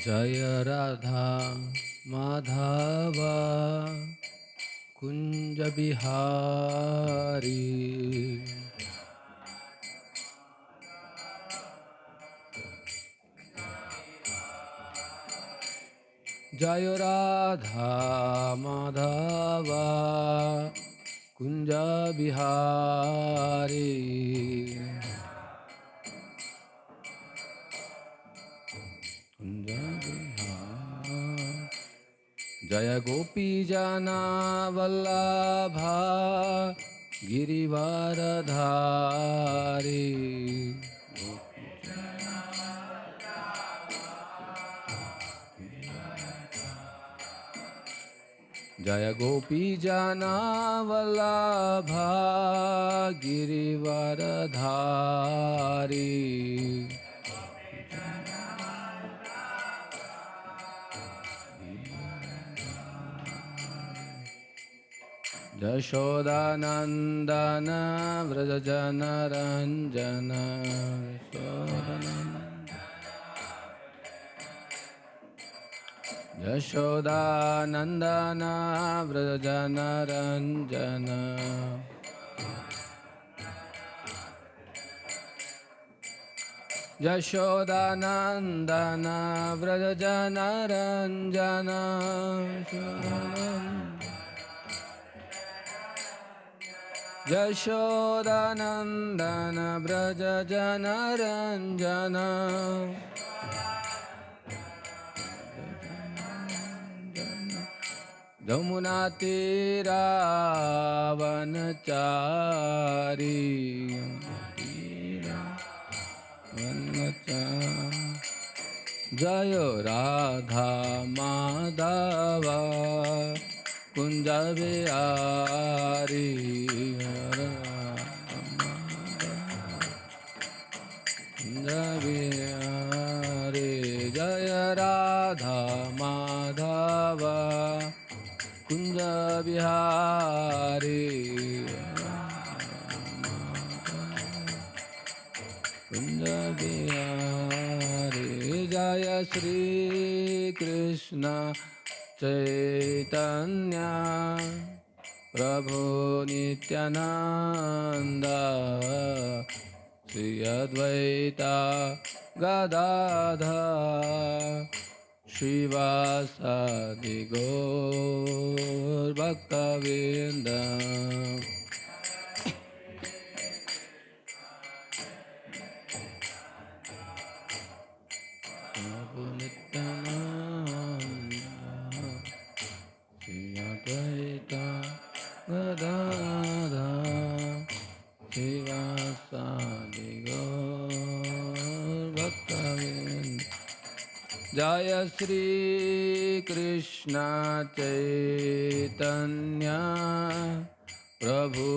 जय राधा माधवा कुंज बिहारी जय राधा माधवा कुंज बिहारी कुंज बिहारी जय गोपी जना वल्लभा गिरिवरधारी जय गोपी जना वल्लभा गिरिवरधारी यशोदानंदन व्रजनरंजन यशोदानंदन व्रजनरंजन यशोदानंदन व्रजनरंजन यशोदानंदन व्रज जनरंजन यमुना तीरावनचारी जय राधा माधवा कुंज बिहारी कुंज बिहारी जय राधा माधवा कुंज बिहारी कुंज बिहारी जय श्री कृष्ण चैतन्य प्रभु नित्यानंद श्री अद्वैता गदाधर श्रीवासादि गौर भक्तवृंद प्रभु नित्यानंद श्री अद्वैता गदाधर श्रीवासादि गौर भक्तवृंद जय श्री कृष्ण चैतन्य प्रभु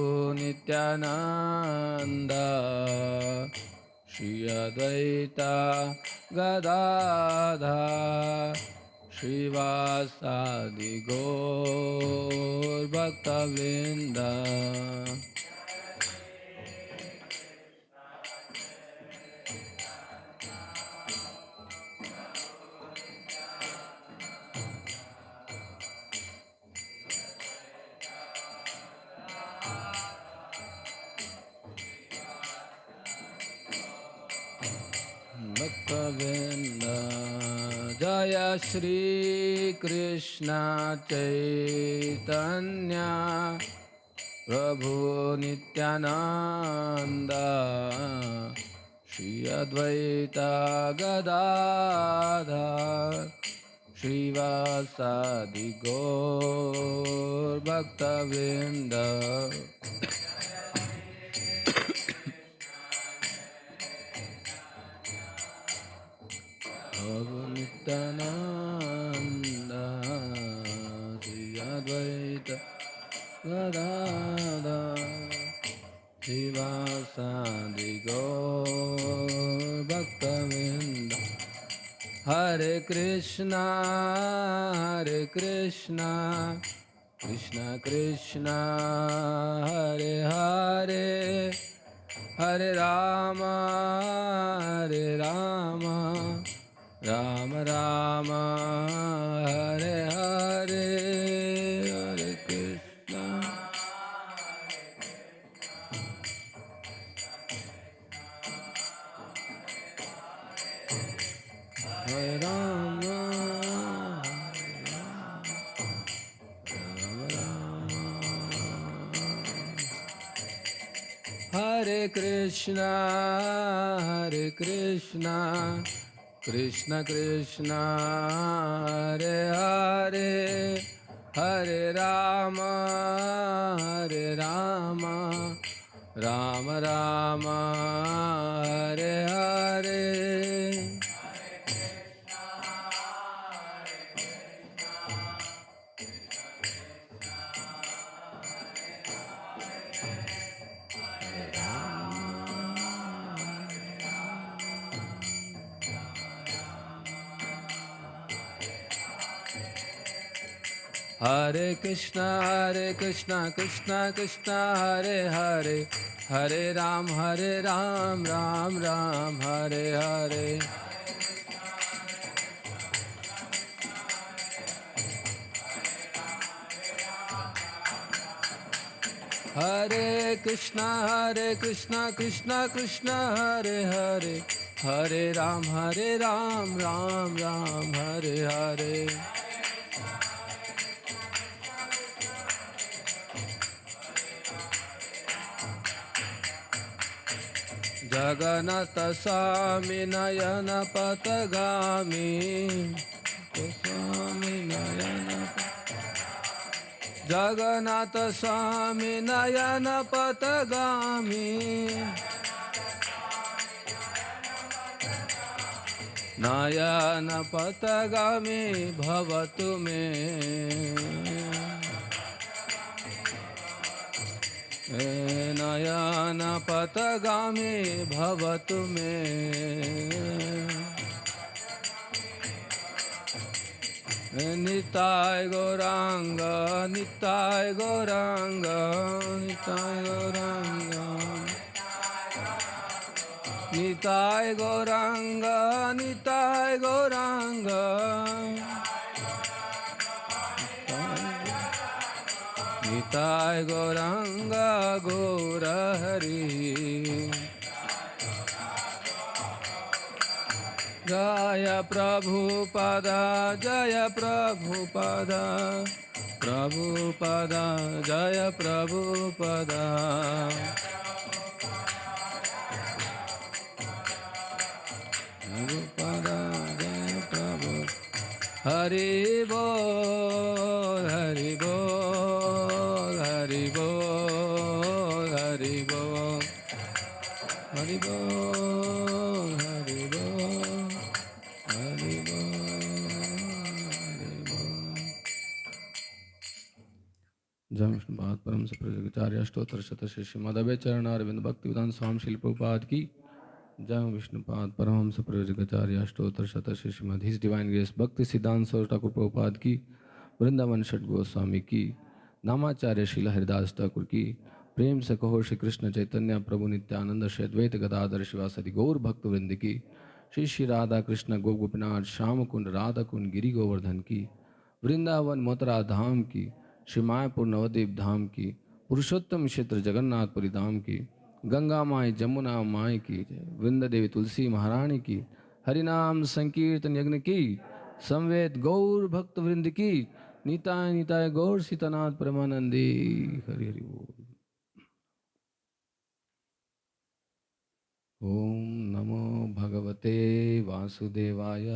नित्यानंद श्री अद्वैता गदाधर श्रीवासादि गौर भक्तवृंद भक्तवृंद जय श्री कृष्ण चैतन्य प्रभु नित्यानंद श्री अद्वैता गदाधर श्रीवासादि गौर भक्तवृंद प्रभु नित्यानंद श्री अद्वैत गदाधर श्रीवासादि गौर भक्तवृंद हरे Krishna Krishna Krishna Hare Hare Hare Ram Ram Ram Hare Hare Hare Krishna Hare Rama Hare Krishna Hare Krishna Krishna Krishna Hare Hare Hare Rama Hare Rama Rama Rama Hare Hare Hare Krishna Krishna Krishna Hare Hare Hare Ram Ram Ram Hare Hare Hare Krishna Krishna Krishna Hare Hare Hare Ram Ram Ram Hare Hare Jagannath Swami Nayana Patagami Swami Nayana Jagannath Swami Nayana Patagami Nayana Patagami Bhavatu Me Nayana Patagami Bhavatu Me Nitai Gauranga Nitai Gauranga Nitai Gauranga Nitai Gauranga Nitai Gauranga Nitai Gauranga Gaura Hari Jaya Prabhupada Jaya Prabhupada Prabhupada Jaya Prabhupada Prabhupada Jaya Prabhupada Hari Bol Hari Bol Hari Bol Hari Bol Hari Bol Hari Bol Hari Bol जय विष्णु पाद परम सप्रचार्य अष्टोत्तर शत श्रीमद चरण अरविंद भक्ति विधान स्वामी शिल प्रभुपाद की जय विष्णु पाद परम सप्रचार्य अष्टोत्तर शत श्रीमद हिज डिवाइन ग्रेस भक्ति सिद्धांत सर ठाकुर प्रभुपाद की वृंदावन षट गोस्वामी की नामाचार्य शीला हरिदास ठाकुर की प्रेम से कहो श्री कृष्ण चैतन्य प्रभु नित्यानंद श्री अद्वैत गदाधर शिवासदि गौर भक्त वृंद की श्री श्री राधा कृष्ण गोपीनाथ श्याम कुंड राधा कुंड गिरी गोवर्धन की वृंदावन मथुरा धाम की श्री मायापुर नवद्वीप धाम की पुरुषोत्तम क्षेत्र जगन्नाथपुरी धाम की गंगा माई जमुना माई की जय वृंद देवी तुलसी महारानी की हरिनाम संकीर्तन यज्ञ की संवेद गौर भक्त वृंद की निताय निताय गौर सीतानाथ परमानंदी हरि हरि बोल। ओम नमो भगवते वासुदेवाय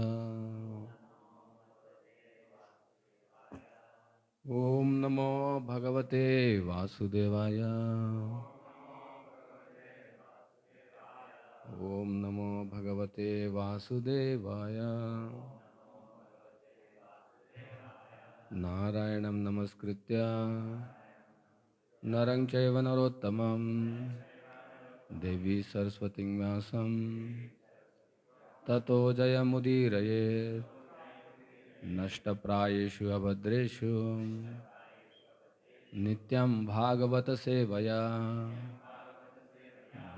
ओम नमो भगवते वासुदेवाय ओम नमो भगवते वासुदेवाय नारायणं नमस्कृत्य नरं चैव नरोत्तमं देवी सरस्वतीं व्यासं ततो जयमुदीरयेत् नष्टप्रायेषु अभद्रेषु नित्यं भागवत सेवया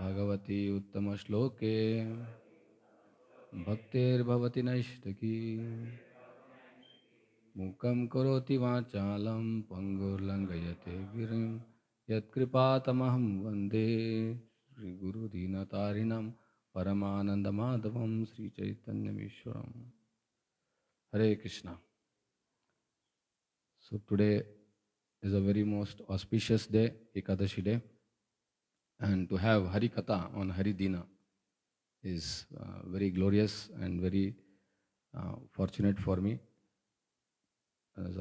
Bhagwati उत्तमश्लोके Bhaktir Naištaki Mukam Karoti Vachalam Pangur Langayate Girim Yat Kripatamaham Vande Sri Guru Dinatarinam Paramananda Madhavam Sri Chaitanya Mishwaram. Hare Krishna. So today is a very most auspicious day, Ekadashi day, and to have Hari Katha on Hari Dina is very glorious and very fortunate for me as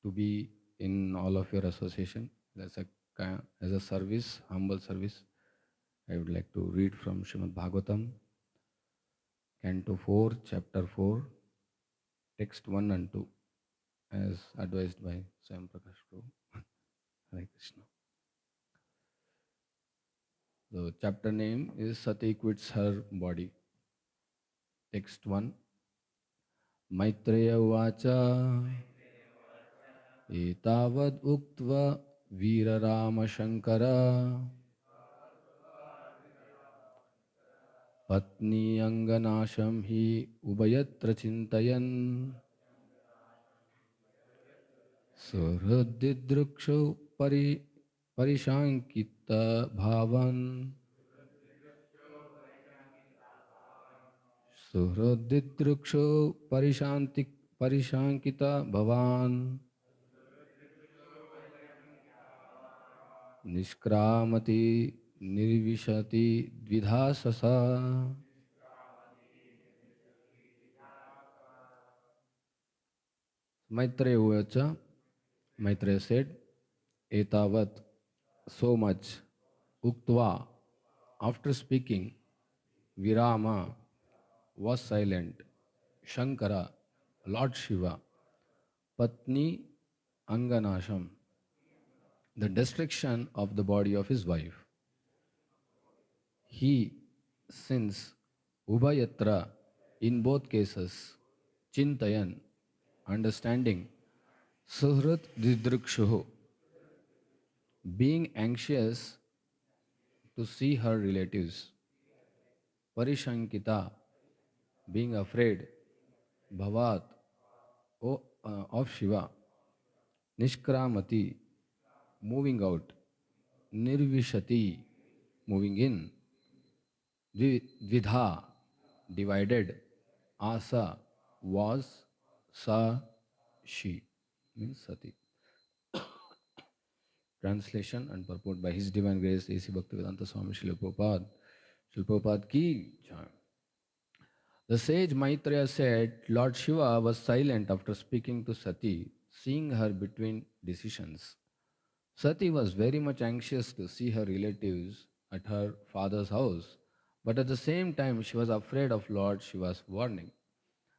to be in all of your association as a service, humble service. I would like to read from Srimad Bhagavatam, Canto 4, Chapter 4, Text 1 and 2, as advised by Swam Prakash Prabhu. Hare Krishna. The chapter name is Sati quits her body. Text 1. Maitreya Uvacha Etavad Uktva Veera Rama Shankara Patni Anganasham Hi Ubayatra Chintayan Surhudidrukshu Parishankita Bhavan Surhudidrukshu Parishankita Bhavan Nishkramati Nirvishati Dvidhasasa. Maitreya Uvacha, Maitreya said, Etavat, so much, Uktva, after speaking, Virama was silent, Shankara, Lord Shiva, Patni Anganasham, the destruction of the body of his wife. He, since Ubhayatra, in both cases, Chintayan, understanding, Suhrat Didrukshuhu, being anxious to see her relatives, Parishankita, being afraid, Bhavat, of Shiva, Nishkramati, moving out, Nirvishati, moving in, Dvidha, divided, Asa, was, Sa, she, means Sati. Translation and purport by His Divine Grace A.C. Bhaktivedanta Swami Srila Prabhupada. Srila Prabhupada ki jai. The sage Maitreya said, Lord Shiva was silent after speaking to Sati, seeing her between decisions. Sati was very much anxious to see her relatives at her father's house, but at the same time she was afraid of Lord Shiva's warning.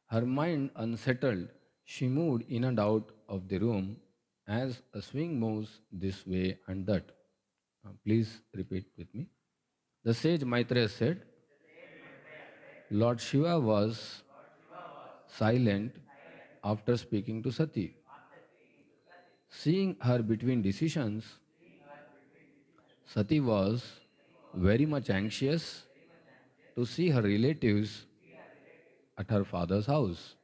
Her mind unsettled, she moved in and out of the room as a swing moves this way and that. Please repeat with me. The sage Maitreya said, Lord Shiva was silent after speaking to Sati. Seeing her between decisions, Sati was very much anxious to see her relatives at her father's house.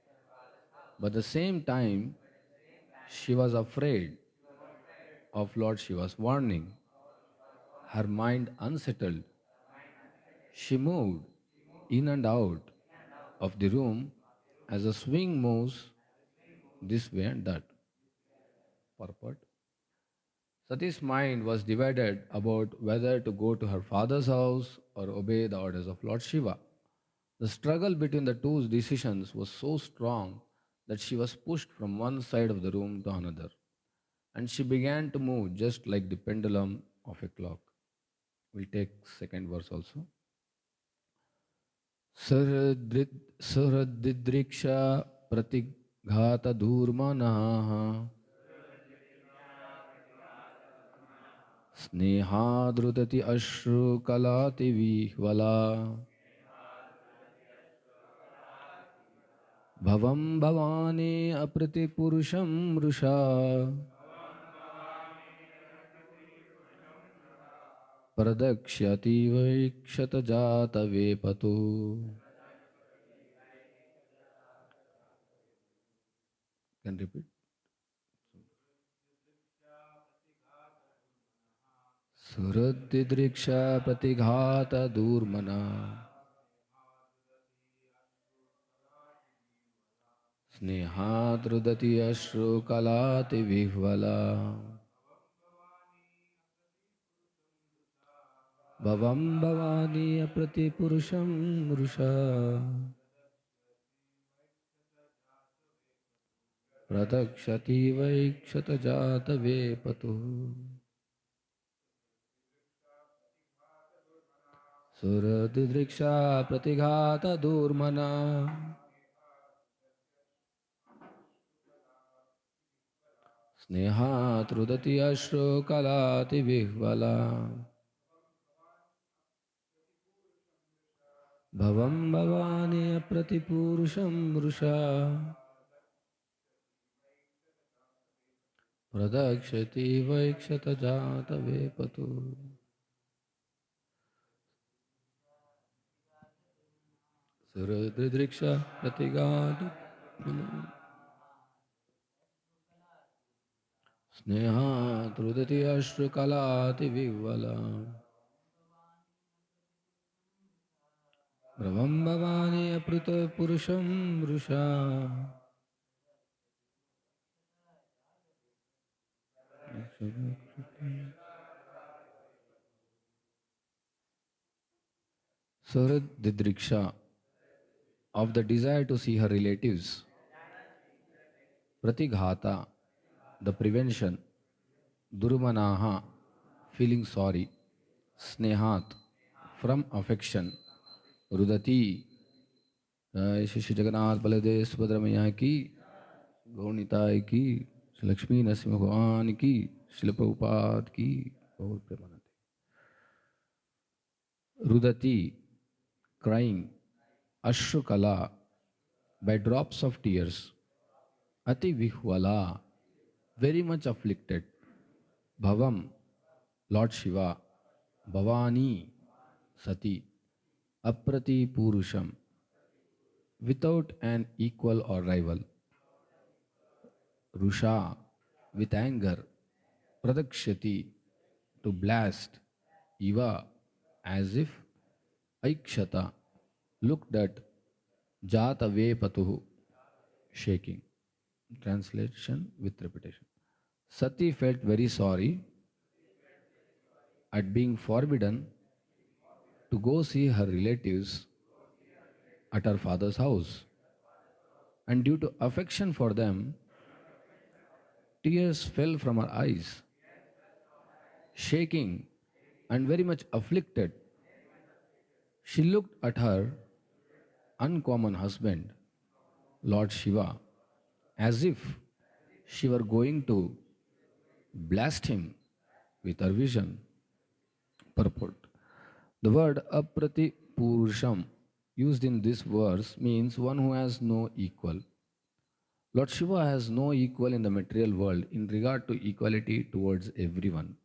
But at the same time, she was afraid of Lord Shiva's warning. Her mind unsettled. She moved in and out of the room as a swing moves this way and that. Purport. Sati's mind was divided about whether to go to her father's house or obey the orders of Lord Shiva. The struggle between the two decisions was so strong that she was pushed from one side of the room to another, and she began to move just like the pendulum of a clock. We'll take second verse also. Suhradidriksha pratighata durmanaha Snehadrutati ashru kalati vihvala Bhavam bhavani apriti purusham rusha Pradakshati vaikshata jata vepato. Can repeat. Suradidriksha pratighata durmana snehatrudati ashru kalati vihvala bhavam bhavani aprati purusham rusha pratakshati vaikshata jata vepatu Suradidriksha pratighata durmana Snehat rudati ashro kalati vihvala Bhavam bhavani apratipurusham rusha Pradakshati vaikshata jata vepatu. Suradidriksha pratigata Snehat rudati ashru kalati vihvala Bhavam bhavani apratipurusham rusha Suradidriksha of the desire to see her relatives, Pratighata, the prevention, Durmanaha, feeling sorry, Snehat, from affection, Rudati, Shri Shri Jagannath Baladev Subhadramaya ki, Gaunitai ki, Shri Lakshmi Narasimha Bhavan ki, Shri Prabhupada ki, Gaur Premanande. Rudati, crying, Ashrukala, by drops of tears, Ati Vihwala, very much afflicted, Bhavam, Lord Shiva, Bhavani, Sati, Aprati Purusham, without an equal or rival, Rusha, with anger, Pradakshati, to blast, Iva, as if, Aikshata, looked at, Jata Vepatuhu, shaking. Translation with repetition. Sati felt very sorry at being forbidden to go see her relatives at her father's house. And due to affection for them, tears fell from her eyes. Shaking and very much afflicted, she looked at her uncommon husband, Lord Shiva, as if she were going to blast him with her vision. Purport. The word aprati purusham used in this verse means one who has no equal. Lord Shiva has no equal in the material world in regard to equality towards everyone.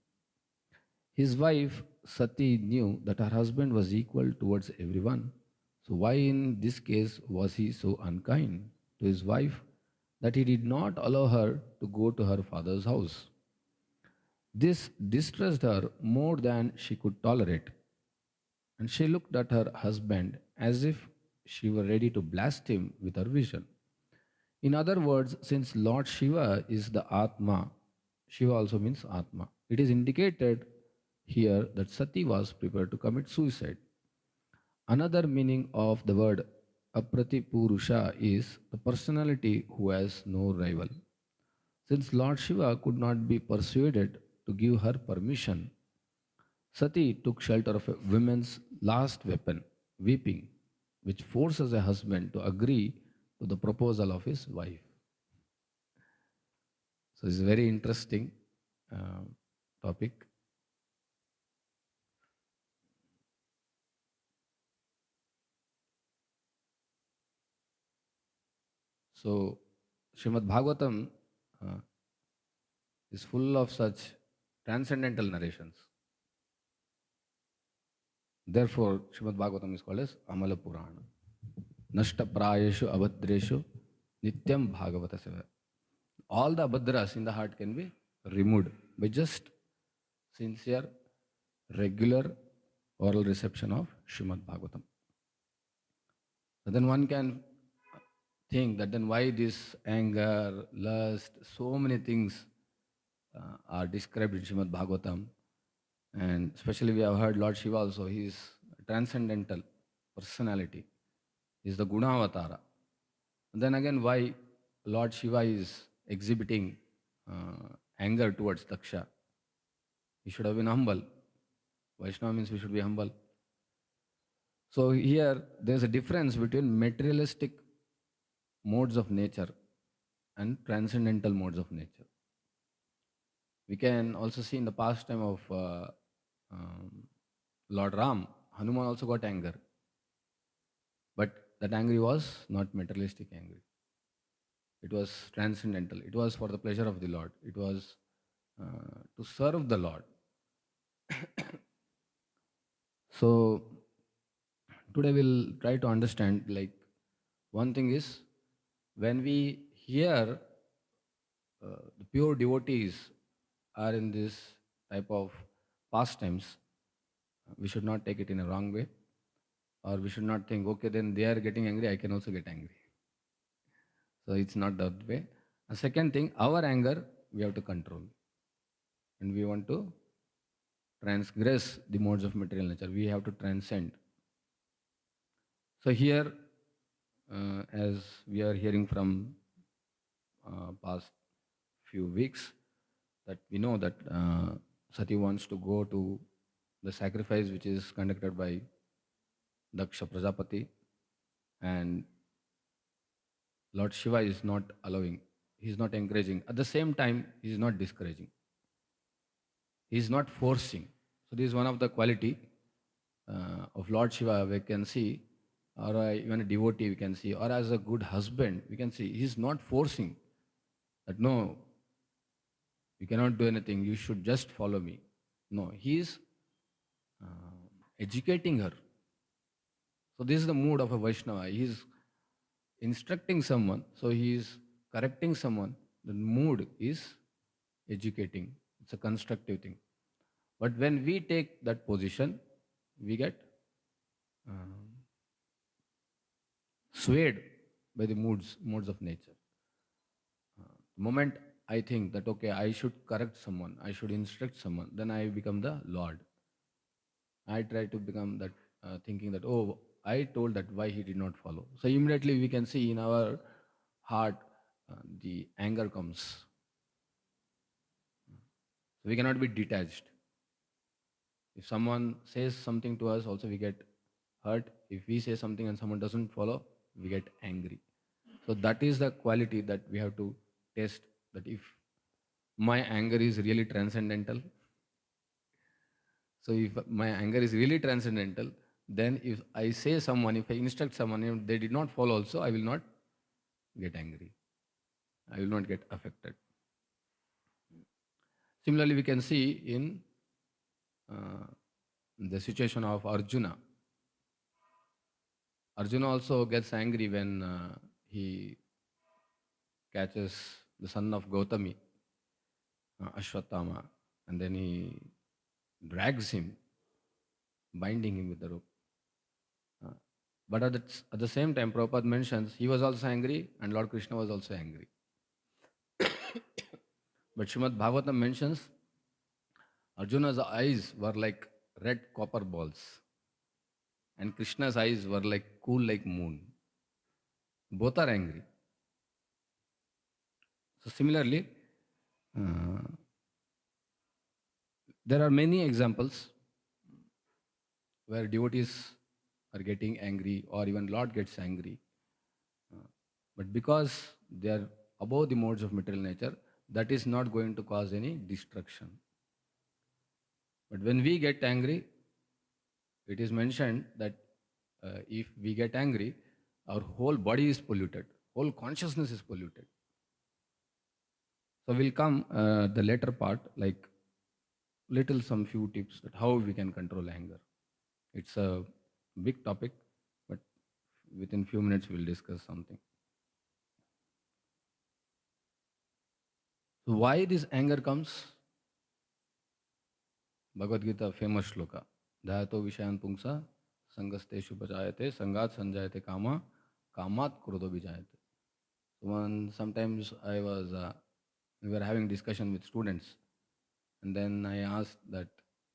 His wife Sati knew that her husband was equal towards everyone. So, why in this case was he so unkind to his wife that he did not allow her to go to her father's house? This distressed her more than she could tolerate, and she looked at her husband as if she were ready to blast him with her vision. In other words, since Lord Shiva is the Atma, Shiva also means Atma, it is indicated here that Sati was prepared to commit suicide. Another meaning of the word Apratipurusha is the personality who has no rival. Since Lord Shiva could not be persuaded to give her permission, Sati took shelter of a woman's last weapon, weeping, which forces a husband to agree to the proposal of his wife. So it's a very interesting uh, topic. So Srimad Bhagavatam uh, is full of such transcendental narrations. Therefore, Srimad Bhagavatam is called as Amala Purana. Nashta Prayeshu Abhadreshu Nityam Bhagavata Seva. all the abhadras in the heart can be removed by just sincere, regular oral reception of Srimad Bhagavatam. So then one can think that then why this anger, lust, so many things are described in Srimad Bhagavatam. And especially we have heard Lord Shiva also, he is transcendental personality. He is the Gunavatara. And then again, why Lord Shiva is exhibiting anger towards Daksha? He should have been humble. Vaishnava means we should be humble. So here there's a difference between materialistic modes of nature and transcendental modes of nature. We can also see in the pastime of um, Lord Ram, Hanuman also got anger. But that anger was not materialistic anger. It was transcendental. It was for the pleasure of the Lord. It was to serve the Lord. So today we'll try to understand, like, one thing is, when we hear the pure devotees are in this type of pastimes, we should not take it in a wrong way, or we should not think, okay, then they are getting angry, I can also get angry. So it's not that way. A second thing, our anger we have to control, and we want to transgress the modes of material nature. We have to transcend. So here, as we are hearing from past few weeks, that we know that Sati wants to go to the sacrifice which is conducted by Daksha Prajapati, and Lord Shiva is not allowing, he is not encouraging. At the same time, he is not discouraging. He is not forcing. So this is one of the quality of Lord Shiva we can see, or even a devotee we can see, or as a good husband we can see. He is not forcing that, no, you cannot do anything, you should just follow me. No, he is educating her. So this is the mood of a Vaishnava. He is instructing someone, so he is correcting someone. The mood is educating. It's a constructive thing. But when we take that position, we get swayed by the modes of nature. The moment I think that, okay, I should correct someone, I should instruct someone, then I become the Lord. I try to become that, thinking that, oh, I told that, why he did not follow. So immediately we can see in our heart the anger comes. So we cannot be detached. If someone says something to us, also we get hurt. If we say something and someone doesn't follow, we get angry. So that is the quality that we have to test, that if my anger is really transcendental. So if my anger is really transcendental, then if I say someone, if I instruct someone, if they did not follow also, I will not get angry. I will not get affected. Similarly, we can see in uh, the situation of Arjuna. Arjuna also gets angry when he catches the son of Gautami, Ashwatthama, and then he drags him, binding him with the rope. Uh, but at the same time, Prabhupada mentions he was also angry and Lord Krishna was also angry. But Srimad Bhagavatam mentions Arjuna's eyes were like red copper balls, and Krishna's eyes were like cool like moon. Both are angry. So similarly, uh, there are many examples where devotees are getting angry, or even Lord gets angry. But because they are above the modes of material nature, that is not going to cause any destruction. But when we get angry, it is mentioned that if we get angry, our whole body is polluted, whole consciousness is polluted. So we'll come the later part, like little some few tips that how we can control anger. It's a big topic, but within few minutes we'll discuss something. Why this anger comes? Bhagavad Gita, famous shloka. Dhayato vishayan pungsa, sangasteshu bhajayate, sangat sanjayate kama, kamat krodho vijayate. Sometimes we were having discussion with students, and then I asked that,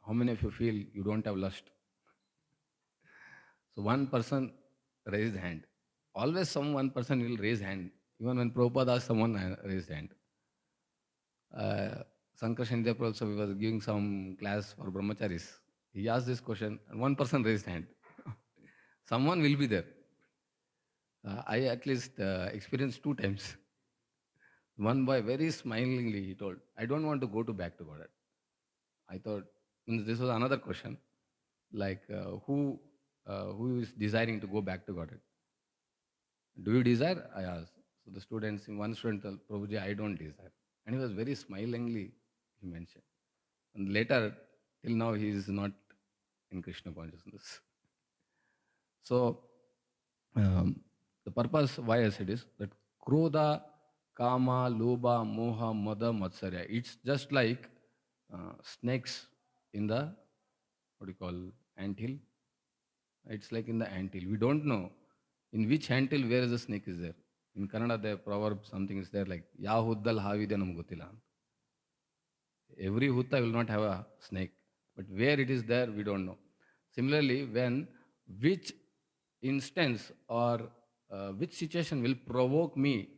how many of you feel you don't have lust? So one person raised hand. Always some one person will raise hand. Even when Prabhupada asked, someone raised hand. Sankar Shandhyapur also, we was giving some class for brahmacharis. He asked this question, and one person raised hand. Someone will be there. I at least experienced 2 times. One boy very smilingly he told, "I don't want to go to back to Godhead." I thought this was another question, like who is desiring to go back to Godhead? Do you desire? I asked. So the students, one student told, Prabhuji, I don't desire. And he was very smilingly, he mentioned. And later, till now, he is not in Krishna consciousness. So, the purpose why I said is that Krodha, Kama, Lobha, Moha, Mada, Matsarya. It's just like snakes in the, what do you call, anthill. It's like in the anthill. We don't know in which anthill where is the snake is there. In Kannada, the proverb something is there like Ya huddal havide nam gotila. Every hutta will not have a snake, but where it is there, we don't know. Similarly, when which instance or which situation will provoke me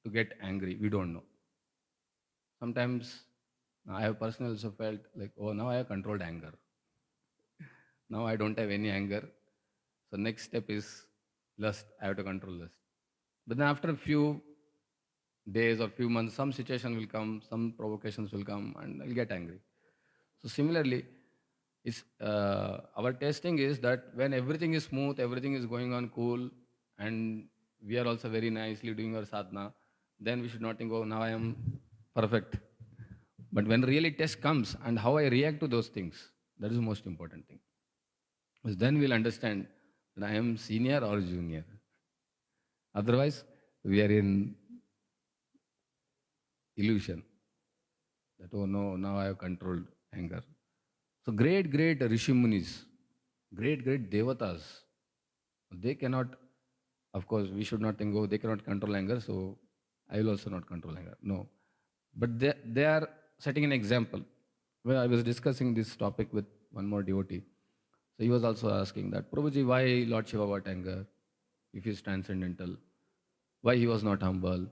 to get angry, we don't know. Sometimes I have personally also felt like, oh, now I have controlled anger. Now I don't have any anger. So next step is lust. I have to control lust. But then after a few days or few months, some situation will come, some provocations will come, and I'll get angry. So similarly, our testing is that when everything is smooth, everything is going on cool, and we are also very nicely doing our sadhana, then we should not think, oh, now I am perfect. But when really test comes and how I react to those things, that is the most important thing. Because then we'll understand that I am senior or junior. Otherwise, we are in illusion that, oh no, now I have controlled anger. So great Rishi Munis, great Devatas, they cannot, of course, we should not think, oh, they cannot control anger, so I will also not control anger. No. But they are setting an example. When I was discussing this topic with one more devotee, so he was also asking that, Prabhuji, why Lord Shiva got anger if he is transcendental? Why he was not humble?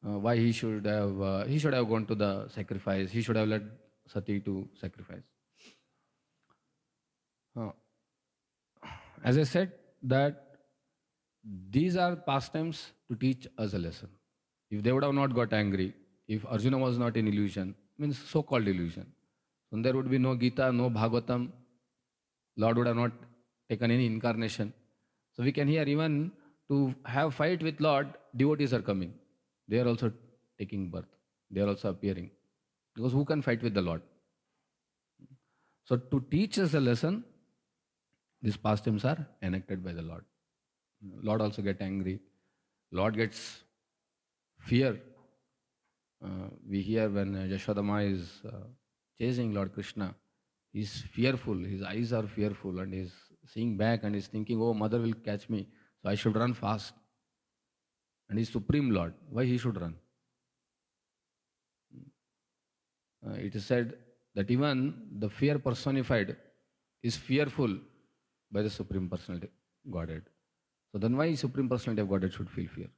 Why he should have gone to the sacrifice? He should have led Sati to sacrifice. Uh, as I said, that these are pastimes to teach us a lesson. If they would have not got angry, if Arjuna was not in illusion, means so-called illusion, then there would be no Gita, no Bhagavatam. Lord would have not taken any incarnation. So we can hear even to have fight with Lord, devotees are coming. They are also taking birth. They are also appearing. Because who can fight with the Lord? So to teach us a lesson, these pastimes are enacted by the Lord. Lord also get angry. Lord gets fear. We hear when Yashodama is chasing Lord Krishna, he's fearful. His eyes are fearful, and he's seeing back and he's thinking, "Oh, mother will catch me, so I should run fast." And he's supreme Lord. Why he should run? It is said that even the fear personified is fearful by the Supreme Personality Godhead. So then why Supreme Personality of Godhead should feel fear?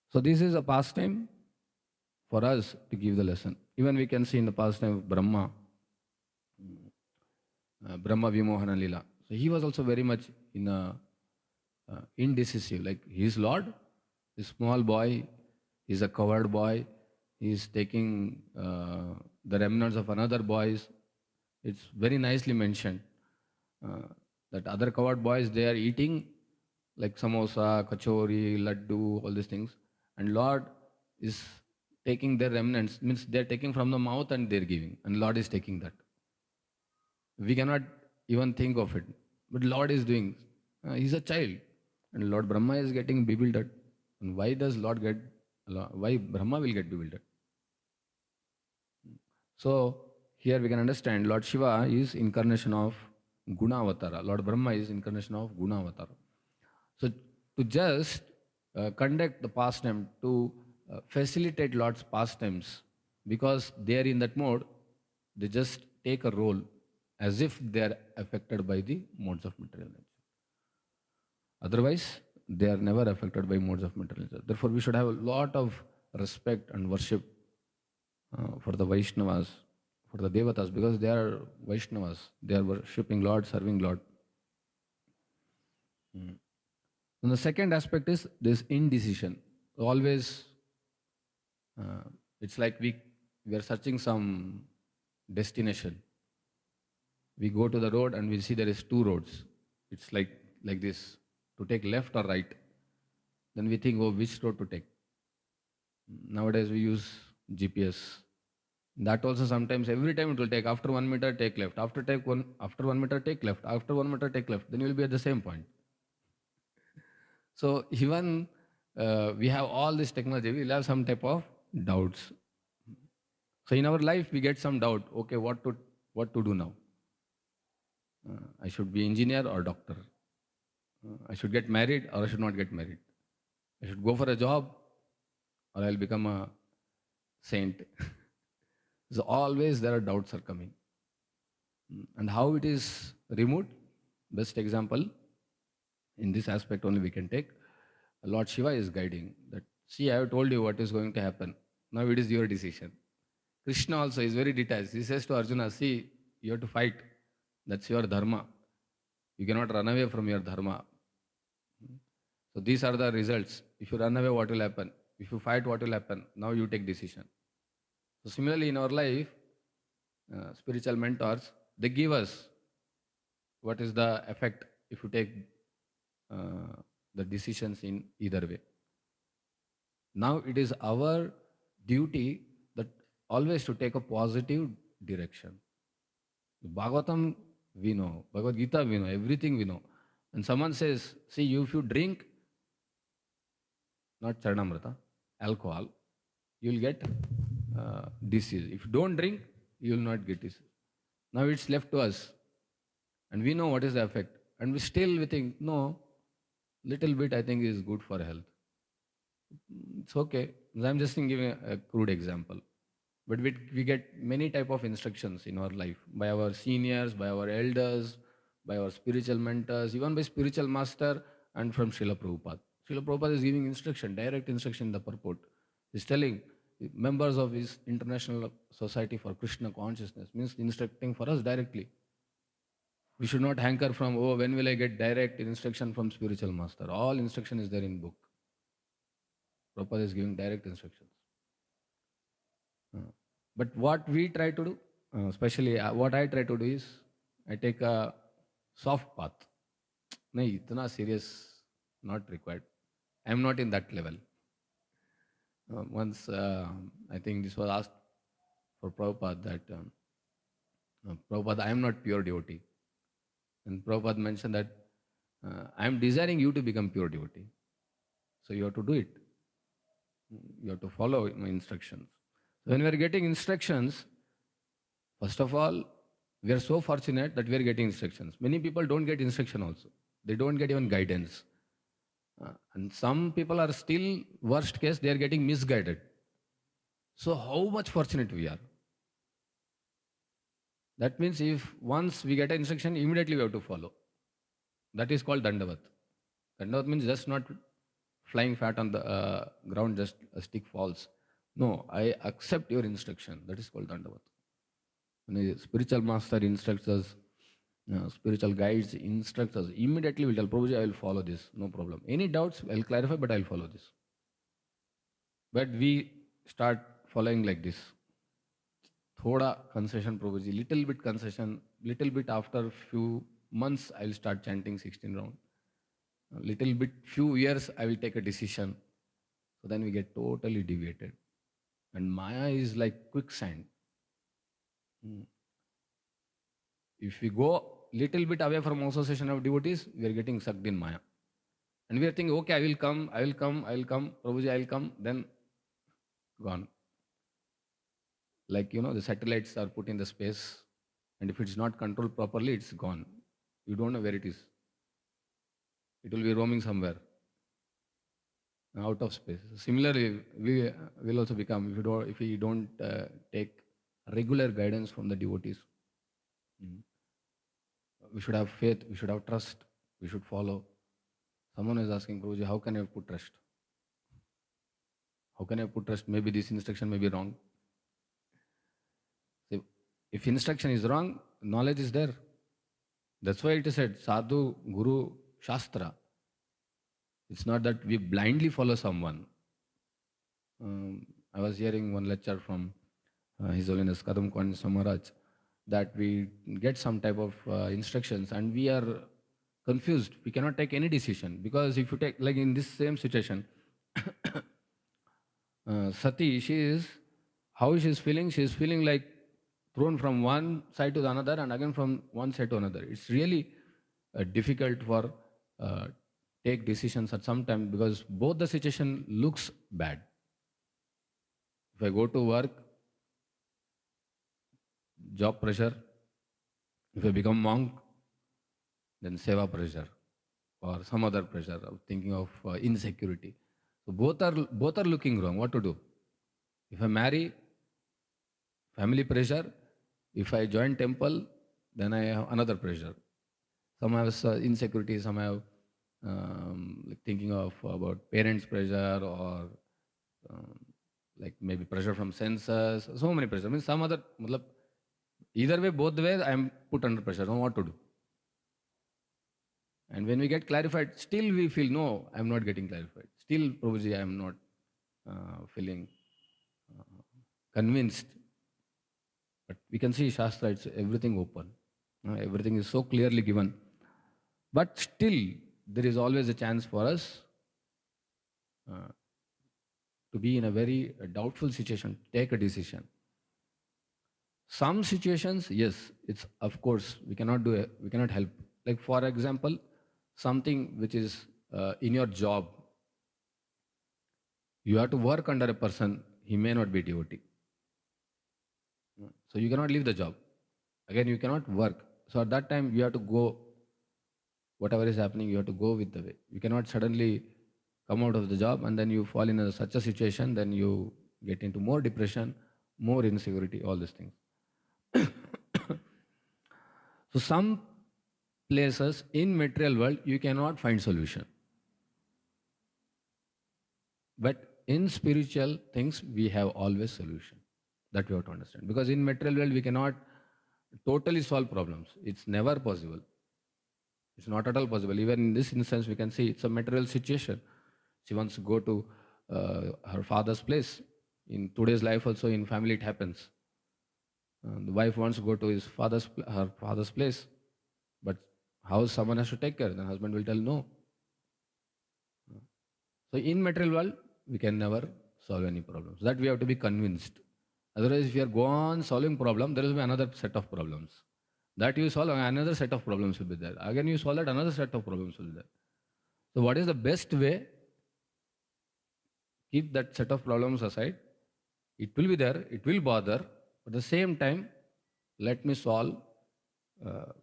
So this is a pastime for us to give the lesson. Even we can see in the pastime of Brahma, Brahma Vimohana Lila. So he was also very much in a indecisive. Like he is Lord, a small boy, he's a coward boy, he's taking the remnants of another boys. It's very nicely mentioned uh, that other coward boys, they are eating like samosa, kachori, laddu, all these things. And Lord is taking their remnants, means they're taking from the mouth and they're giving. And Lord is taking that. We cannot even think of it. But Lord is doing. He's a child. And Lord Brahma is getting bewildered. And why does Lord get, why Brahma will get bewildered? So here we can understand Lord Shiva is incarnation of Guna Avatara. Lord Brahma is incarnation of Guna Avatara. So to just conduct the pastime, to facilitate Lord's pastimes, because they are in that mode, they just take a role as if they are affected by the modes of material nature. Otherwise, they are never affected by modes of material nature. Therefore, we should have a lot of respect and worship for the Vaishnavas, for the Devatas, because they are Vaishnavas. They are worshipping Lord, serving Lord. And the second aspect is this indecision. Always, uh, it's like we are searching some destination. We go to the road and we see there is two roads. It's like this, to take left or right. Then we think, oh, which road to take? Nowadays we use GPS. That also sometimes every time it will take after 1 meter take left. After 1 meter take left. After 1 meter take left. Then you will be at the same point. So even we have all this technology, we'll have some type of doubts. So in our life we get some doubt. Okay, what to do now? I should be engineer or doctor. I should get married or I should not get married. I should go for a job or I'll become a saint. So always there are doubts are coming. And how it is removed? Best example in this aspect only we can take. Lord Shiva is guiding that. See, I have told you what is going to happen. Now it is your decision. Krishna also is very detached. He says to Arjuna, see, you have to fight. That's your dharma. You cannot run away from your dharma. So these are the results. If you run away, what will happen? If you fight, what will happen? Now you take decision. So similarly, in our life, spiritual mentors, they give us what is the effect if you take uh, the decisions in either way. Now it is our duty that always to take a positive direction. Bhagavatam we know, Bhagavad Gita we know, everything we know. And someone says, see, if you drink not Charanamrita, alcohol, you will get disease. If you don't drink, you will not get disease. Now it's left to us, and we know what is the effect, and we think, no, little bit I think is good for health. It's okay. I'm just giving a crude example. But we get many type of instructions in our life by our seniors, by our elders, by our spiritual mentors, even by spiritual master and from Srila Prabhupada. Srila Prabhupada is giving instruction, direct instruction in the purport. He's telling members of his International Society for Krishna Consciousness, means instructing for us directly. We should not hanker from, oh, when will I get direct instruction from spiritual master? All instruction is there in book. Prabhupada is giving direct instructions. But what we try to do, especially what I try to do is, I take a soft path. No, itna serious, not required. I am not in that level. Once, I think this was asked for Prabhupada that, Prabhupada, I am not pure devotee. And Prabhupada mentioned that, I am desiring you to become pure devotee. So you have to do it. You have to follow my instructions. So when we are getting instructions, first of all, we are so fortunate that we are getting instructions. Many people don't get instruction also. They don't get even guidance. And some people are still, worst case, they are getting misguided. So how much fortunate we are. That means if once we get an instruction, immediately we have to follow. That is called Dandavat. Dandavat means just not flying fat on the ground, just a stick falls. No, I accept your instruction. That is called Dandavat. When a spiritual master instructs us, spiritual guides instructs us, immediately we'll tell Prabhuji, I will follow this, no problem. Any doubts, I'll clarify, but I'll follow this. But we start following like this. Thoda concession, Prabhuji, little bit concession, little bit after few months, I'll start chanting 16 round. A little bit, few years, I will take a decision. So then we get totally deviated. And Maya is like quicksand. If we go little bit away from association of devotees, we are getting sucked in Maya. And we are thinking, okay, I will come, Prabhuji, I will come, then gone. Like, the satellites are put in the space, and if it's not controlled properly, it's gone. You don't know where it is. It will be roaming somewhere out of space. Similarly, we will also become if we don't take regular guidance from the devotees. Mm. We should have faith. We should have trust. We should follow. Someone is asking, Prabhuji, how can I put trust? How can I put trust? Maybe this instruction may be wrong. So if instruction is wrong, knowledge is there. That's why it is said, Sadhu, Guru, Shastra. It's not that we blindly follow someone. I was hearing one lecture from His Holiness Kadam Kwan Samaraj that we get some type of instructions and we are confused. We cannot take any decision because if you take, like in this same situation, Sati, how she is feeling? She is feeling like thrown from one side to the another and again from one side to another. It's really difficult for take decisions at some time because both the situation looks bad. If I go to work, job pressure. If I become monk, then seva pressure or some other pressure of thinking of insecurity. So both are looking wrong. What to do? If I marry, family pressure. If I join temple, then I have another pressure. Some have insecurity. Some have like thinking of about parents' pressure or um, like maybe pressure from censors. So many pressure. I mean some other. matlab, Either way, both the ways, I am put under pressure. I don't know what to do. And when we get clarified, still we feel, no, I'm not getting clarified. Still, Prabhuji, I am not feeling uh, convinced. But we can see Shastra, it's everything open. Everything is so clearly given. But still, there is always a chance for us uh, to be in a very doubtful situation, take a decision. Some situations, yes, it's of course, we cannot do it, we cannot help. Like, for example, something which is in your job, you have to work under a person, he may not be devotee. So you cannot leave the job. Again, you cannot work. So at that time, you have to go, whatever is happening, you have to go with the way. You cannot suddenly come out of the job and then you fall in such a situation, then you get into more depression, more insecurity, all these things. So some places in material world, you cannot find solution. But in spiritual things, we have always solution. That we have to understand. Because in material world, we cannot totally solve problems. It's never possible. It's not at all possible. Even in this instance, we can see it's a material situation. She wants to go to her father's place. In today's life also, in family, it happens. The wife wants to go to her father's place. But how someone has to take care? The husband will tell no. So in material world, we can never solve any problems. That we have to be convinced. Otherwise, if you are go on solving problem, there will be another set of problems. That you solve, another set of problems will be there. Again, you solve that, another set of problems will be there. So what is the best way? Keep that set of problems aside. It will be there, it will bother. But at the same time, let me solve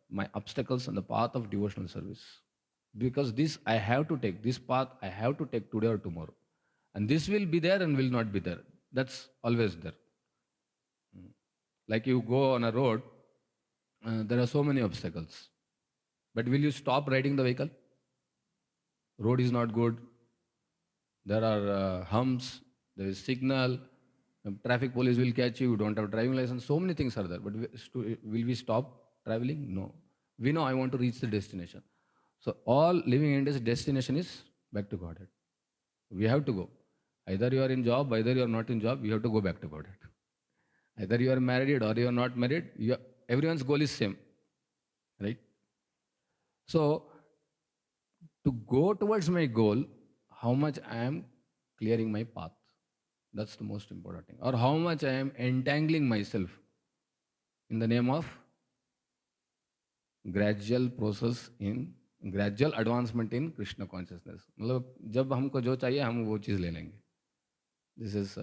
my obstacles on the path of devotional service. Because this I have to take, this path I have to take today or tomorrow. And this will be there and will not be there. That's always there. Like you go on a road, there are so many obstacles. But will you stop riding the vehicle? Road is not good. There are humps. There is signal. Traffic police will catch you. You don't have driving license. So many things are there. But will we stop traveling? No. We know I want to reach the destination. So all living entities' destination is back to Godhead. We have to go. Either you are in job, either you are not in job, you have to go back to Godhead. Either you are married or you are not married, everyone's goal is same. Right? So to go towards my goal, how much I am clearing my path. That's the most important thing. Or how much I am entangling myself in the name of gradual process in gradual advancement in Krishna consciousness. मतलब जब हमको जो चाहिए हम वो चीज़ ले लेंगे. This is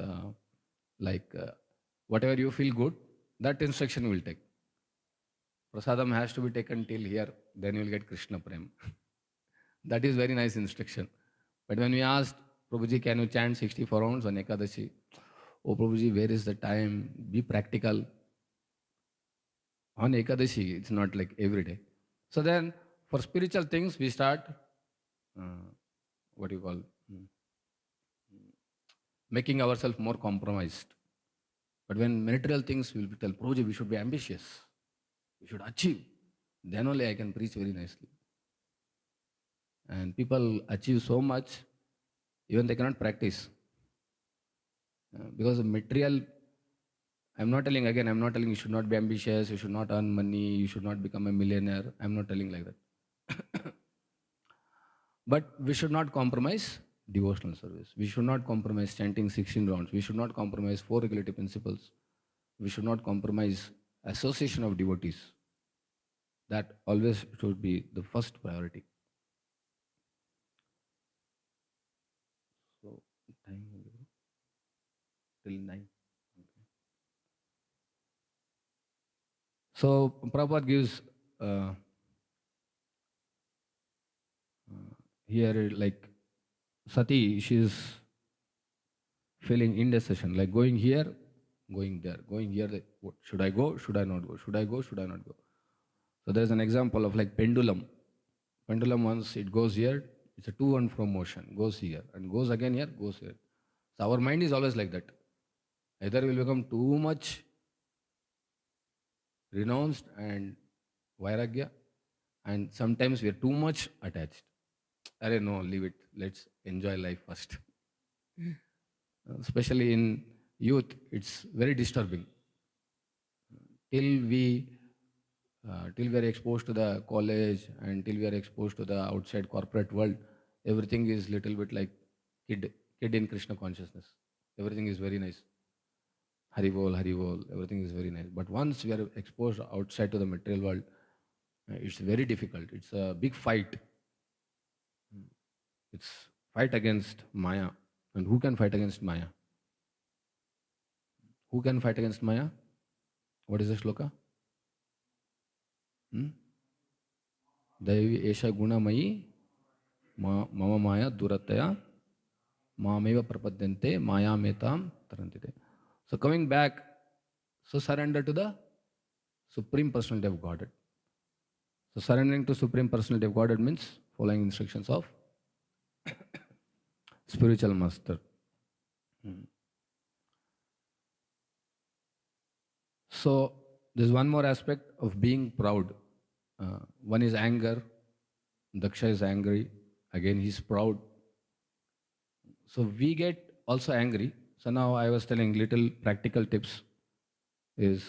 like Whatever you feel good, that instruction will take. Prasadam has to be taken till here, then you will get Krishna Prem. That is very nice instruction. But when we asked, Prabhuji, can you chant 64 rounds on Ekadashi? Oh, Prabhuji, where is the time? Be practical. On Ekadashi, it's not like every day. So then, for spiritual things, we start, uh, what do you call, making ourselves more compromised. But when material things, we will tell, Prabhuji, we should be ambitious. We should achieve. Then only I can preach very nicely. And people achieve so much, even they cannot practice. Because of material, I'm not telling again, I'm not telling you should not be ambitious, you should not earn money, you should not become a millionaire. I'm not telling like that. But we should not compromise devotional service. We should not compromise chanting 16 rounds. We should not compromise four regulative principles. We should not compromise association of devotees. That always should be the first priority. So, time till 9. So, Prabhupada gives here like Sati, she's feeling indecision, like going here, going there, going here. Like, what, should I go? Should I not go? Should I go? Should I not go? So there's an example of like pendulum. Pendulum once it goes here, it's a to and from motion. Goes here and goes again here, goes here. So our mind is always like that. Either we'll become too much renounced and vairagya, and sometimes we are too much attached. Arey no, leave it. Let's enjoy life first. Especially in youth, it's very disturbing. Till we till we are exposed to the college and till we are exposed to the outside corporate world, everything is little bit like kid in Krishna consciousness. Everything is very nice. Hari bol, everything is very nice. But once we are exposed outside to the material world, it's very difficult. It's a big fight. It's fight against Maya. And who can fight against Maya? Who can fight against Maya? What is the shloka? Hmm? Devi Esha Gunamayi Mama Maya Durataya Mameva Prapadyante Maya Metam Tarantite. So coming back, so surrender to the Supreme Personality of Godhead. So surrendering to Supreme Personality of Godhead means following instructions of spiritual master. So there's one more aspect of being proud. One is anger. Daksha is angry. Again, he's proud. So we get also angry. So now I was telling little practical tips is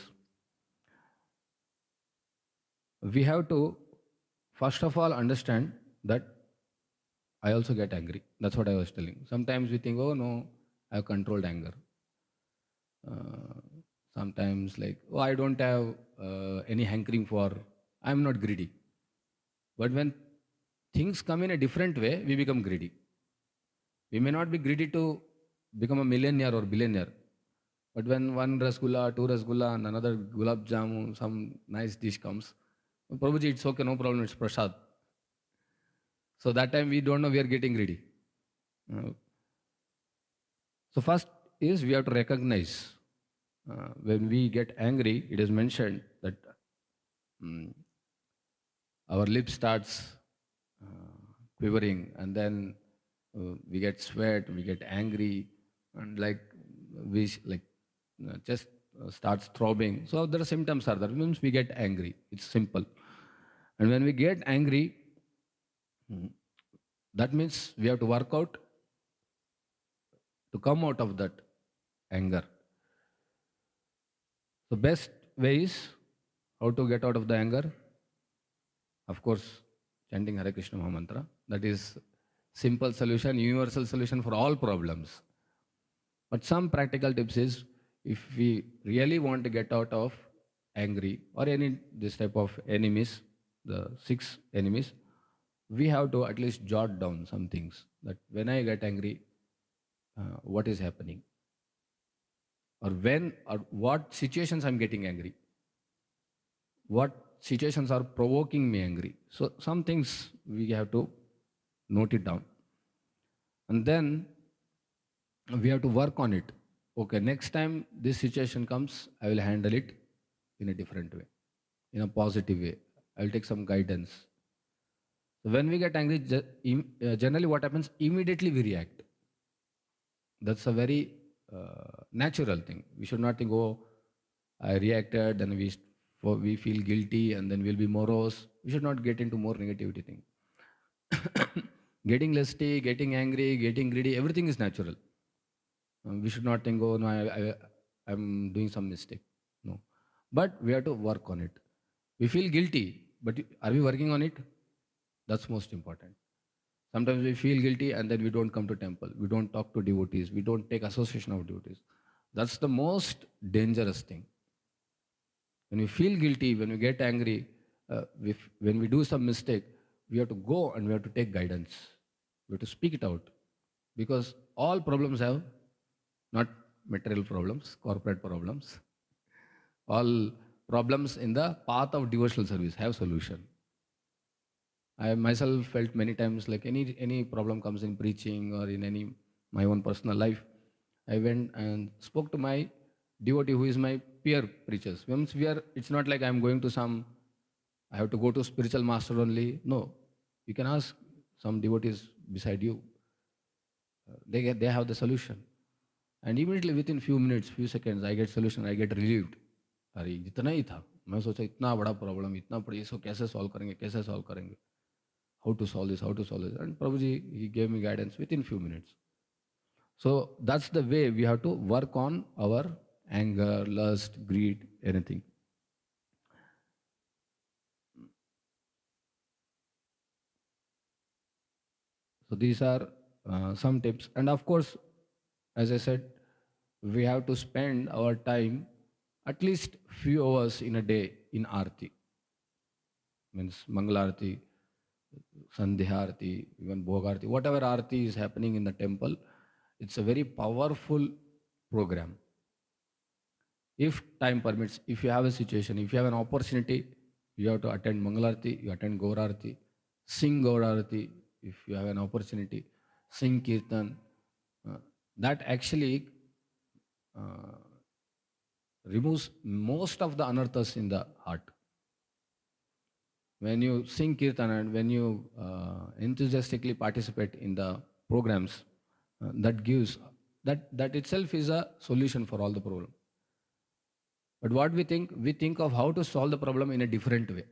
we have to first of all understand that I also get angry. That's what I was telling. Sometimes we think, oh no, I've controlled anger. Uh, Sometimes like, oh, I don't have any hankering for, I'm not greedy. But when things come in a different way, we become greedy. We may not be greedy to become a millionaire or billionaire, but when one rasgulla, two rasgulla, and another gulab jamun, some nice dish comes, Prabhuji, it's okay, no problem, it's prasad. So that time we don't know we are getting greedy. Uh, so first is we have to recognize when we get angry, it is mentioned that mm, our lip starts quivering and then we get sweat, we get angry, and like like chest starts throbbing. So there are symptoms are there. Means we get angry. It's simple. And when we get angry, that means we have to work out to come out of that anger. So best way is how to get out of the anger. Of course, chanting Hare Krishna Maha Mantra. That is simple solution, universal solution for all problems. But some practical tips is if we really want to get out of angry or any this type of enemies, the six enemies, we have to at least jot down some things that when I get angry, what is happening, or when or what situations I'm getting angry, what situations are provoking me angry. So some things we have to note it down. And then we have to work on it. Okay, next time this situation comes, I will handle it in a different way, in a positive way. I'll take some guidance. So when we get angry, generally what happens, immediately we react. That's a very natural thing. We should not think, oh, I reacted, and we feel guilty, and then we'll be morose. We should not get into more negativity thing. Getting lusty, getting angry, getting greedy, everything is natural. We should not think, oh, no, I'm doing some mistake. No. But we have to work on it. We feel guilty, but are we working on it? That's most important. Sometimes we feel guilty and then we don't come to temple. We don't talk to devotees. We don't take association of devotees. That's the most dangerous thing. When we feel guilty, when we get angry, when we do some mistake, we have to go and we have to take guidance. We have to speak it out. Because all problems have not material problems, corporate problems. All problems in the path of devotional service have solution. I myself felt many times like any problem comes in preaching or in any my own personal life, I went and spoke to my devotee who is my peer preachers. Once it's not like I'm going to I have to go to spiritual master only. No, you can ask some devotees beside you. They have the solution. And immediately within few minutes, few seconds, I get solution, I get relieved. अरे इतना ही था, मैं सोचा इतना बड़ा problem, इतना बड़ी, इसको कैसे सॉल्व करेंगे, how to solve this, and Prabhuji, he gave me guidance within few minutes. So that's the way we have to work on our anger, lust, greed, anything. So these are some tips. And of course, as I said, we have to spend our time at least few hours in a day in Aarti. Means Mangalarti, Sandhya Aarti, even Bhogarti, whatever Aarti is happening in the temple, it's a very powerful program. If time permits, if you have a situation, if you have an opportunity, you have to attend Mangalarti, you attend Gaurarti, sing Gaurarti, if you have an opportunity, sing Kirtan. That actually removes most of the anarthas in the heart. When you sing Kirtan and when you enthusiastically participate in the programs, that itself is a solution for all the problem. But what we think of how to solve the problem in a different way.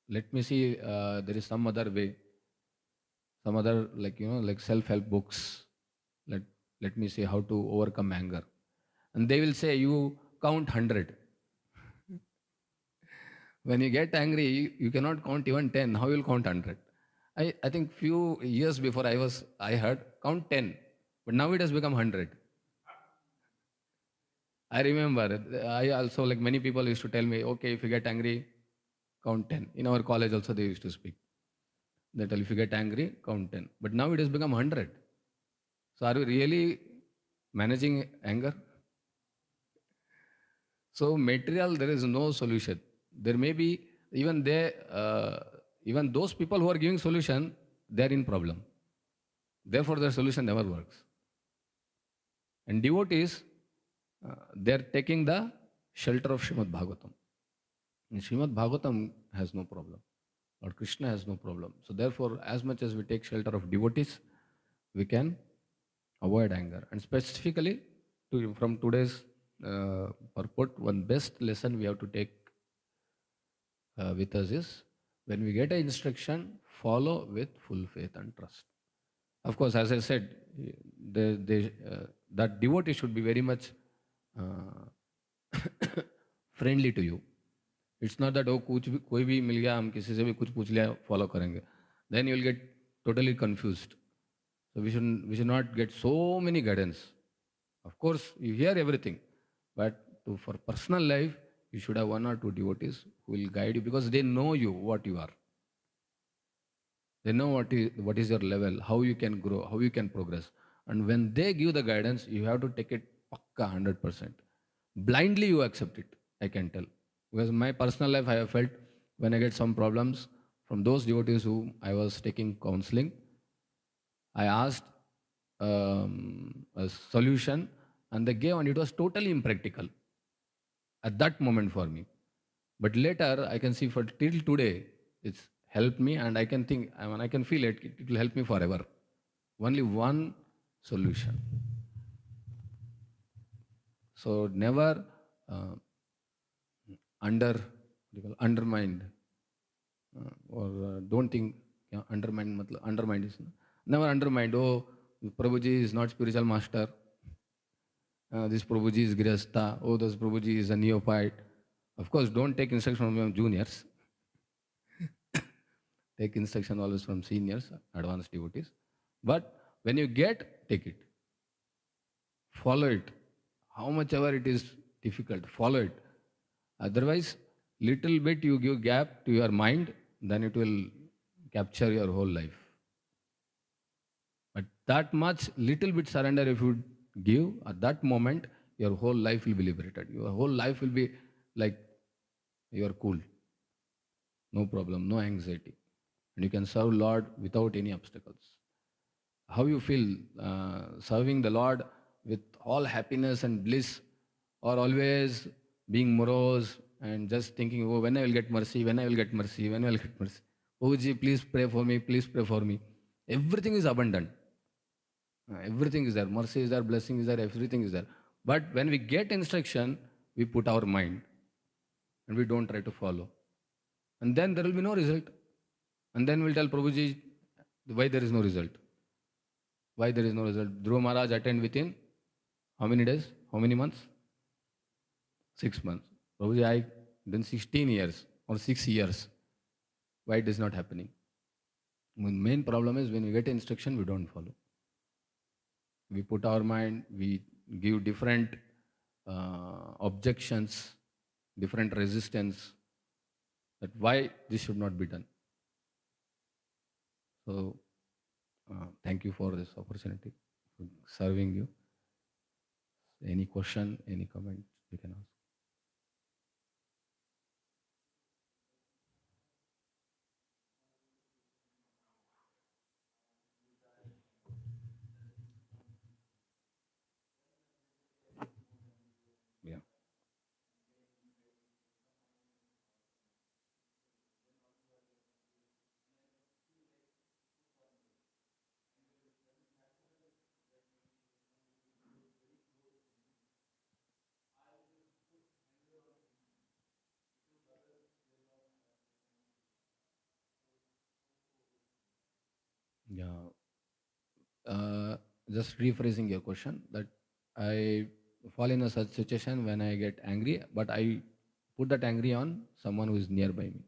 Let me see, there is some other way, some other like self-help books. Let me see how to overcome anger. And they will say you count 100. When you get angry, you cannot count even 10. How you will count 100? I think few years before I heard count 10, but now it has become 100. I remember, I also, like many people used to tell me, okay, if you get angry, count 10. In our college also they used to speak. They tell if you get angry, count 10. But now it has become 100. So are we really managing anger? So material, there is no solution. There may be, even even those people who are giving solution, they are in problem. Therefore, their solution never works. And devotees, they are taking the shelter of Srimad Bhagavatam. And Srimad Bhagavatam has no problem. Lord Krishna has no problem. So therefore, as much as we take shelter of devotees, we can avoid anger. And specifically, from today's purport, one best lesson we have to take with us is, when we get an instruction, follow with full faith and trust. Of course, as I said, that devotee should be very much friendly to you. It's not that कोई भी मिल गया, हम किसी से भी कुछ पूछ लिया, follow करेंगे. Then you will get totally confused. So we should not get so many guidance. Of course, you hear everything, but for personal life, you should have one or two devotees who will guide you, because they know you, what you are. They know what is your level, how you can grow, how you can progress. And when they give the guidance, you have to take it pakka 100%. Blindly you accept it, I can tell. Because my personal life, I have felt when I get some problems from those devotees who I was taking counseling, I asked a solution and they gave, and it was totally impractical at that moment for me. But later, I can see for till today, it's helped me, and I can think, I mean, I can feel it. It will help me forever. Only one solution. So never uh, undermined or don't think undermine. Undermined is never undermined. Oh, Prabhuji is not spiritual master. This Prabhuji is Grihastha. Oh, this Prabhuji is a neophyte. Of course, don't take instruction from your juniors. Take instruction always from seniors, advanced devotees. But when you get, take it. Follow it. How much ever it is difficult, follow it. Otherwise, little bit you give gap to your mind, then it will capture your whole life. But that much, little bit surrender if you give, at that moment, your whole life will be liberated. Your whole life will be like you are cool, no problem, no anxiety. And you can serve Lord without any obstacles. How you feel serving the Lord with all happiness and bliss, or always being morose and just thinking, oh, when I will get mercy, when I will get mercy, when I will get mercy. Oh, Ji, please pray for me, please pray for me. Everything is abundant. Everything is there. Mercy is there, blessing is there, everything is there. But when we get instruction, we put our mind and we don't try to follow. And then there will be no result. And then we'll tell Prabhuji why there is no result. Why there is no result? Dhruva Maharaj attained within how many days? How many months? 6 months. Prabhuji, I done 16 years or 6 years. Why it is not happening? The main problem is when we get instruction, we don't follow. We put our mind, we give different objections, different resistance, that why this should not be done. So, thank you for this opportunity, for serving you. Any question, any comment, you can ask. Yeah. Yeah. Just rephrasing your question, that I fall in a such situation when I get angry, but I put that angry on someone who is nearby me.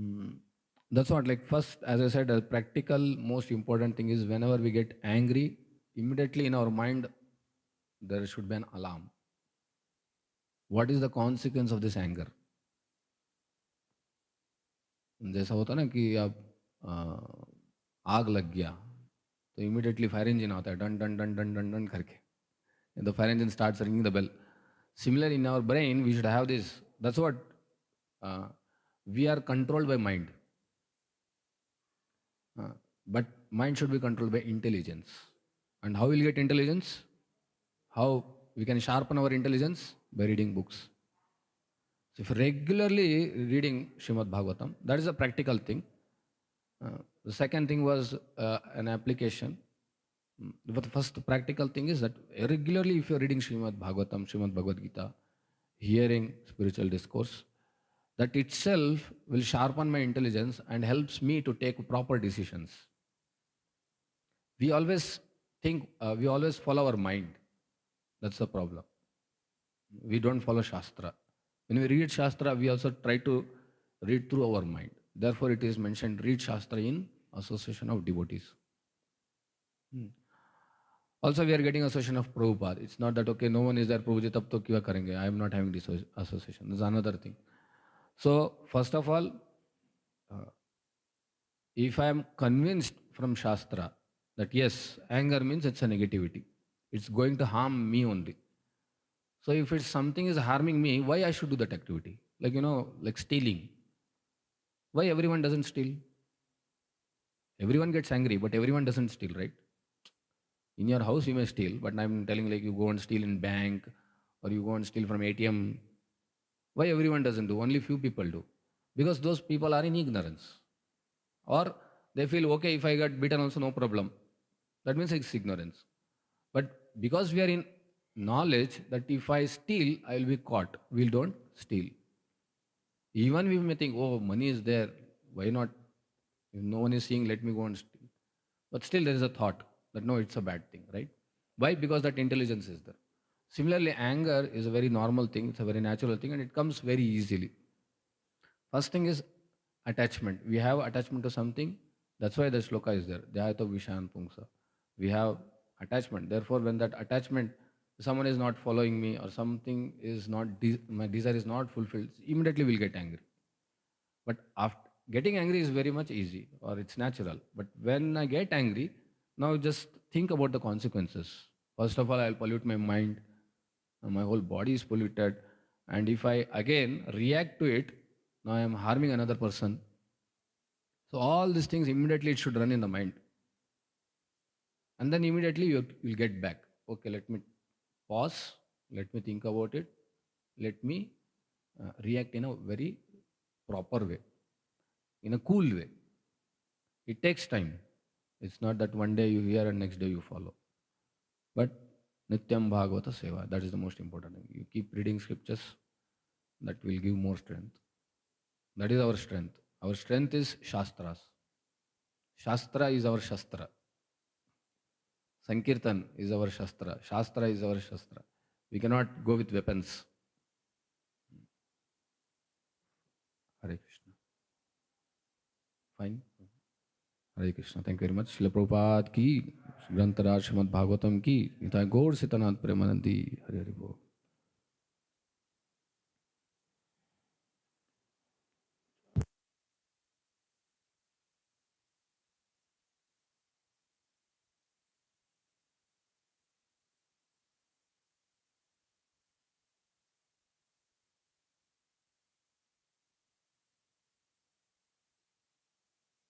Mm. That's what, like, first, as I said, a practical, most important thing is whenever we get angry, immediately in our mind, there should be an alarm. What is the consequence of this anger? जैसा होता है ना कि अब आग लग गया तो इमीडिएटली फायर इंजन आता है done done done done done done करके the fire engine starts ringing the bell. Similarly, in our brain, we should have this. That's what uh, we are controlled by mind. But mind should be controlled by intelligence. And how we'll get intelligence? How we can sharpen our intelligence? By reading books. So if regularly reading Srimad Bhagavatam, that is a practical thing. The second thing was an application. But the first practical thing is that regularly, if you're reading Srimad Bhagavatam, Srimad Bhagavad Gita, hearing spiritual discourse, that itself will sharpen my intelligence and helps me to take proper decisions. We always think, we always follow our mind. That's the problem. We don't follow Shastra. When we read Shastra, we also try to read through our mind. Therefore, it is mentioned, read Shastra in association of devotees. Also, we are getting association of Prabhupada. It's not that, okay, no one is there, Prabhuji, tab to kya karenge? I am not having this association. That's another thing. So, first of all, if I am convinced from Shastra That yes, anger means it's a negativity. It's going to harm me only. So if it's something is harming me, why I should do that activity? Like like stealing. Why everyone doesn't steal? Everyone gets angry, but everyone doesn't steal, right? In your house you may steal, but I'm telling like you go and steal in bank or you go and steal from ATM. Why everyone doesn't do? Only few people do. Because those people are in ignorance. Or they feel okay if I get beaten also no problem. That means it's ignorance. But because we are in knowledge that if I steal, I will be caught. We don't steal. Even we may think, oh, money is there. Why not? If no one is seeing, let me go and steal. But still, there is a thought that no, it's a bad thing, right? Why? Because that intelligence is there. Similarly, anger is a very normal thing, it's a very natural thing, and it comes very easily. First thing is attachment. We have attachment to something, that's why the shloka is there. Dhyayato Vishan Pungsa. We have attachment. Therefore, when that attachment, someone is not following me or something is not, my desire is not fulfilled, immediately we'll get angry. But after getting angry is very much easy or it's natural. But when I get angry, now just think about the consequences. First of all, I'll pollute my mind, my whole body is polluted. And if I again react to it, now I am harming another person. So all these things immediately it should run in the mind. And then immediately you'll get back. Okay, let me pause, let me think about it, let me react in a very proper way, in a cool way. It takes time. It's not that one day you hear and next day you follow. But Nityam Bhagavata Seva, that is the most important thing. You keep reading scriptures, that will give more strength. That is our strength. Our strength is Shastras. Shastra is our Shastra. Sankirtan is our Shastra. Shastra is our Shastra. We cannot go with weapons. Hare Krishna. Fine. Hare Krishna. Thank you very much. Srila Prabhupada ki, Grantaraj Srimad Bhagavatam ki, Nitai Gaur Sitanat Premanandi. Hare Hare Bol.